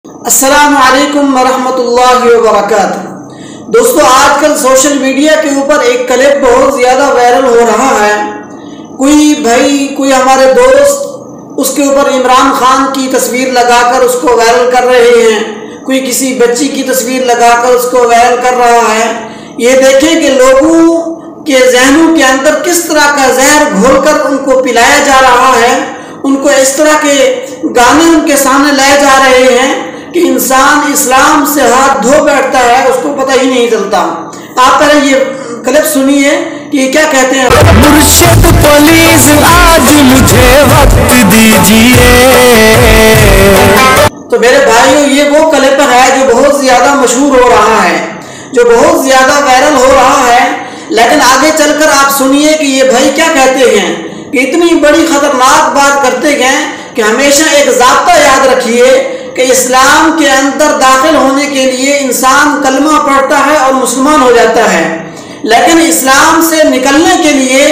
السلام علیکم ورحمۃ اللہ وبرکاتہ۔ دوستو، آج کل سوشل میڈیا کے اوپر ایک کلپ بہت زیادہ وائرل ہو رہا ہے۔ کوئی بھائی، کوئی ہمارے دوست اس کے اوپر عمران خان کی تصویر لگا کر اس کو وائرل کر رہے ہیں، کوئی کسی بچی کی تصویر لگا کر اس کو وائرل کر رہا ہے۔ یہ دیکھیں کہ لوگوں کے ذہنوں کے اندر کس طرح کا زہر گھول کر ان کو پلایا جا رہا ہے۔ ان کو اس طرح کے گانے ان کے سامنے لائے جا رہے ہیں کہ انسان اسلام سے ہاتھ دھو بیٹھتا ہے، اس کو پتہ ہی نہیں چلتا۔ آپ پہلے یہ کلپ سنیے کہ یہ کیا کہتے ہیں۔ مرشد پولیس آج مجھے وقت دیجیے۔ تو میرے بھائیو، یہ وہ کلپ ہے جو بہت زیادہ مشہور ہو رہا ہے، جو بہت زیادہ وائرل ہو رہا ہے۔ لیکن آگے چل کر آپ سنیے کہ یہ بھائی کیا کہتے ہیں کہ اتنی بڑی خطرناک بات کرتے ہیں کہ ہمیشہ ایک ضابطہ یاد رکھیے کہ اسلام کے اندر داخل ہونے کے لیے انسان کلمہ پڑھتا ہے اور مسلمان ہو جاتا ہے، لیکن اسلام سے نکلنے کے لیے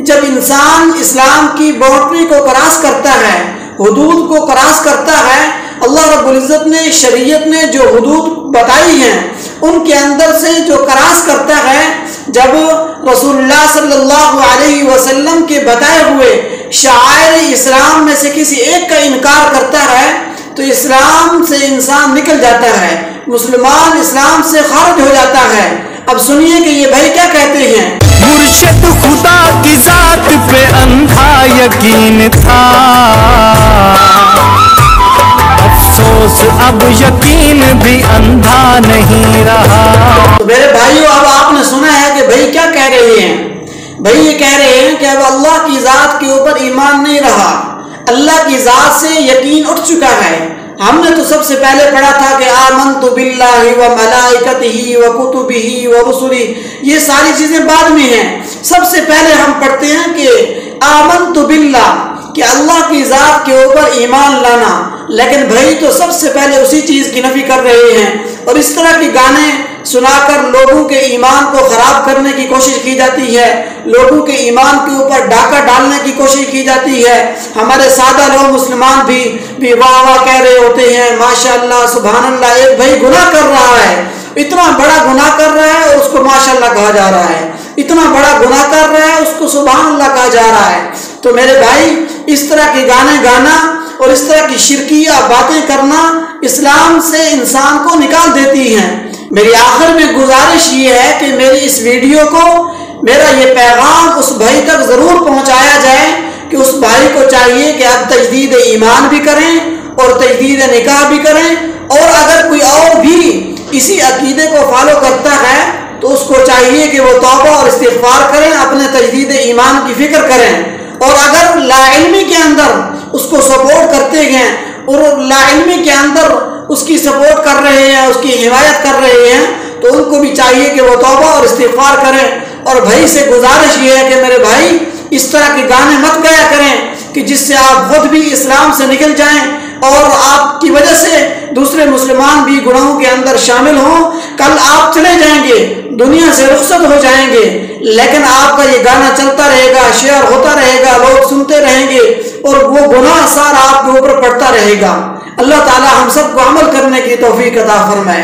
جب انسان اسلام کی باؤنڈری کو کراس کرتا ہے، حدود کو کراس کرتا ہے، اللہ رب العزت نے، شریعت نے جو حدود بتائی ہیں ان کے اندر سے جو کراس کرتا ہے، جب رسول اللہ صلی اللہ علیہ وسلم کے بتائے ہوئے شعائر اسلام میں سے کسی ایک کا انکار کرتا ہے تو اسلام سے انسان نکل جاتا ہے، مسلمان اسلام سے خارج ہو جاتا ہے۔ اب سنیے کہ یہ بھائی کیا کہتے ہیں۔ مرشد خدا کی ذات پہ اندھا یقین تھا، افسوس اب یقین بھی اندھا نہیں رہا۔ تو میرے بھائیو، اب آپ نے سنا ہے کہ بھائی کیا کہہ رہے ہیں۔ بھائی یہ کہہ رہے ہیں کہ اب اللہ کی ذات کے اوپر ایمان نہیں رہا، اللہ کی ذات سے یقین اٹھ چکا ہے۔ ہم نے تو سب سے پہلے پڑھا تھا کہ آمنت باللہ و ملائکتہ و کتبہ و رسلہ، یہ ساری چیزیں بعد میں ہیں۔ سب سے پہلے ہم پڑھتے ہیں کہ آمنت باللہ، کہ اللہ کی ذات کے اوپر ایمان لانا۔ لیکن بھائی تو سب سے پہلے اسی چیز کی نفی کر رہے ہیں، اور اس طرح کے گانے سنا کر لوگوں کے ایمان کو خراب کرنے کی کوشش کی جاتی ہے، لوگوں کے ایمان کے اوپر ڈاکہ ڈالنے کی کوشش کی جاتی ہے۔ ہمارے سادہ لوگ مسلمان بھی واہ واہ کہہ رہے ہوتے ہیں، ماشاءاللہ، سبحان اللہ۔ ایک بھائی گناہ کر رہا ہے، اتنا بڑا گناہ کر رہا ہے اور اس کو ماشاءاللہ کہا جا رہا ہے، اتنا بڑا گناہ کر رہا ہے اس کو سبحان اللہ کہا جا رہا ہے۔ تو میرے بھائی، اس طرح کے گانے گانا اور اس طرح کی شرکیہ باتیں کرنا اسلام سے انسان کو نکال دیتی ہیں۔ میری آخر میں گزارش یہ ہے کہ میری اس ویڈیو کو، میرا یہ پیغام اس بھائی تک ضرور پہنچایا جائے کہ اس بھائی کو چاہیے کہ اب تجدید ایمان بھی کریں اور تجدید نکاح بھی کریں، اور اگر کوئی اور بھی اسی عقیدے کو فالو کرتا ہے تو اس کو چاہیے کہ وہ توبہ اور استغفار کریں، اپنے تجدید ایمان کی فکر کریں۔ اور اگر لا علمی کے اندر اس کو سپورٹ کرتے ہیں اور لا علمی کے اندر اس کی سپورٹ کر رہے ہیں، اس کی حمایت کر رہے ہیں، تو ان کو بھی چاہیے کہ وہ توبہ اور استغفار کریں۔ اور بھائی سے گزارش یہ ہے کہ میرے بھائی، اس طرح کے گانے مت گایا کریں کہ جس سے آپ خود بھی اسلام سے نکل جائیں اور آپ کی وجہ سے دوسرے مسلمان بھی گناہوں کے اندر شامل ہوں۔ کل آپ چلے جائیں گے، دنیا سے رخصت ہو جائیں گے، لیکن آپ کا یہ گانا چلتا رہے گا، شیئر ہوتا رہے گا، لوگ سنتے رہیں گے اور وہ گناہ سارا آپ کے اوپر پڑتا رہے گا۔ اللہ تعالی ہم سب کو عمل کرنے کی توفیق عطا فرمائے۔